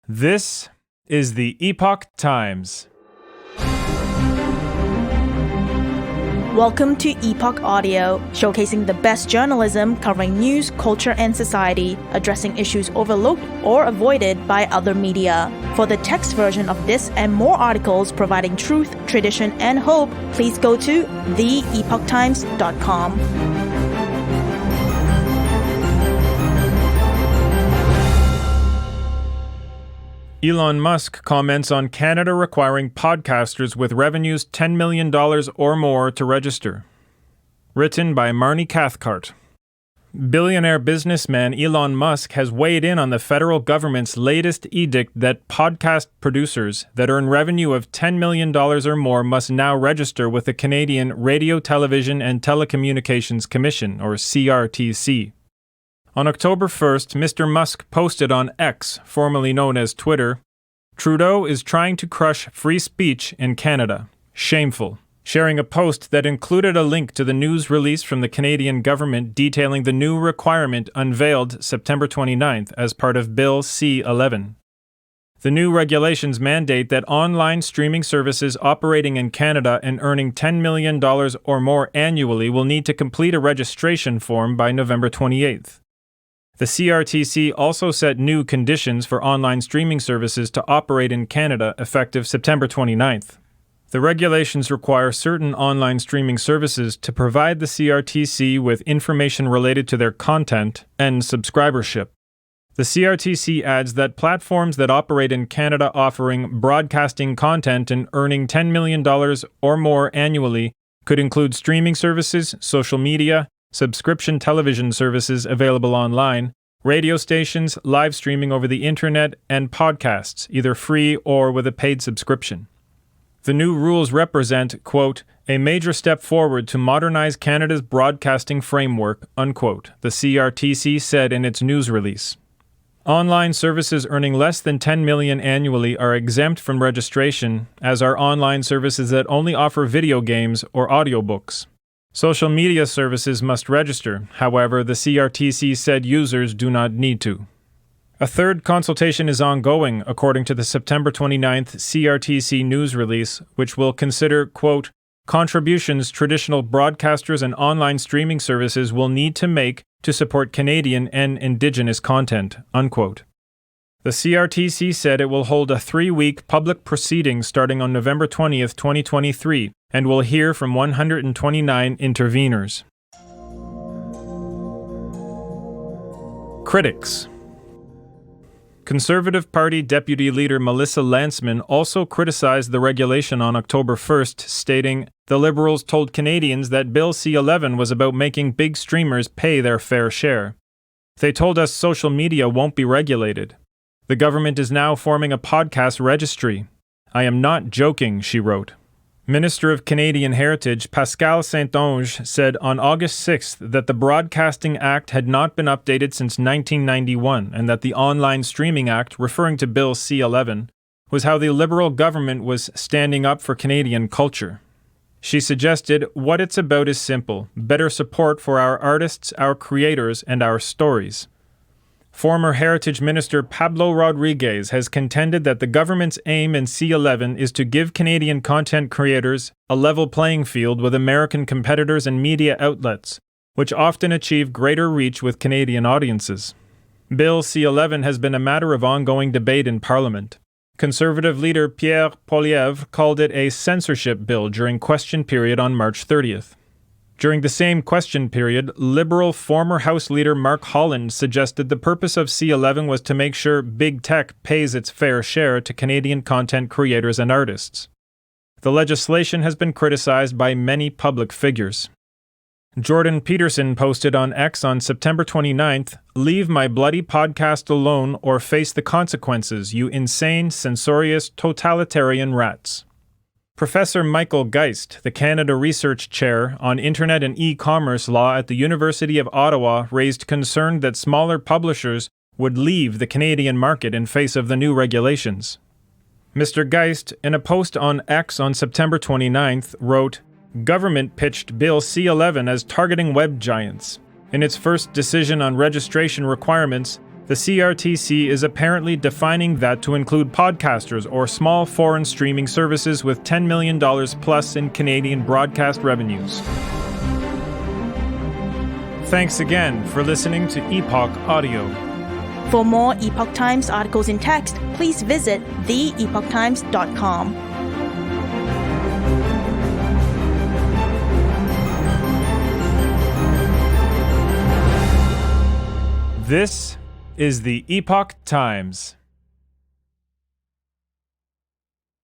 This is the Epoch Times. Welcome to Epoch Audio, showcasing the best journalism covering news, culture, and society, addressing issues overlooked or avoided by other media. For the text version of this and more articles providing truth, tradition, and hope, please go to theepochtimes.com. Elon Musk comments on Canada requiring podcasters with revenues $10 million or more to register. Written by Marnie Cathcart. Billionaire businessman Elon Musk has weighed in on the federal government's latest edict that podcast producers that earn revenue of $10 million or more must now register with the Canadian Radio, Television and Telecommunications Commission, or CRTC. On October 1st, Mr. Musk posted on X, formerly known as Twitter, "Trudeau is trying to crush free speech in Canada. Shameful," sharing a post that included a link to the news release from the Canadian government detailing the new requirement unveiled September 29th as part of Bill C-11. The new regulations mandate that online streaming services operating in Canada and earning $10 million or more annually will need to complete a registration form by November 28th. The CRTC also set new conditions for online streaming services to operate in Canada effective September 29th. The regulations require certain online streaming services to provide the CRTC with information related to their content and subscribership. The CRTC adds that platforms that operate in Canada offering broadcasting content and earning $10 million or more annually could include streaming services, social media, subscription television services available online, radio stations, live streaming over the internet, and podcasts, either free or with a paid subscription. The new rules represent, quote, "a major step forward to modernize Canada's broadcasting framework," unquote, the CRTC said in its news release. Online services earning less than $10 million annually are exempt from registration, as are online services that only offer video games or audiobooks. Social media services must register. However, the CRTC said users do not need to. A third consultation is ongoing, according to the September 29th CRTC news release, which will consider, quote, "contributions traditional broadcasters and online streaming services will need to make to support Canadian and Indigenous content," unquote. The CRTC said it will hold a 3-week public proceeding starting on November 20th, 2023, and will hear from 129 interveners. Critics. Conservative Party Deputy Leader Melissa Lantsman also criticized the regulation on October 1st, stating, "The Liberals told Canadians that Bill C-11 was about making big streamers pay their fair share. They told us social media won't be regulated. The government is now forming a podcast registry. I am not joking," she wrote. Minister of Canadian Heritage Pascal St-Onge said on August 6th that the Broadcasting Act had not been updated since 1991 and that the Online Streaming Act, referring to Bill C-11, was how the Liberal government was standing up for Canadian culture. She suggested what it's about is simple: better support for our artists, our creators, and our stories. Former Heritage Minister Pablo Rodriguez has contended that the government's aim in C-11 is to give Canadian content creators a level playing field with American competitors and media outlets, which often achieve greater reach with Canadian audiences. Bill C-11 has been a matter of ongoing debate in Parliament. Conservative leader Pierre Poilievre called it a censorship bill during question period on March 30th. During the same question period, Liberal former House Leader Mark Holland suggested the purpose of C-11 was to make sure big tech pays its fair share to Canadian content creators and artists. The legislation has been criticized by many public figures. Jordan Peterson posted on X on September 29th, "Leave my bloody podcast alone or face the consequences, you insane, censorious, totalitarian rats." Professor Michael Geist, the Canada Research Chair on Internet and E-commerce Law at the University of Ottawa, raised concern that smaller publishers would leave the Canadian market in face of the new regulations. Mr. Geist, in a post on X on September 29th, wrote, "Government pitched Bill C-11 as targeting web giants. In its first decision on registration requirements, The CRTC is apparently defining that to include podcasters or small foreign streaming services with $10 million plus in Canadian broadcast revenues. Thanks again for listening to Epoch Audio. For more Epoch Times articles in text, please visit theepochtimes.com. This is the Epoch Times.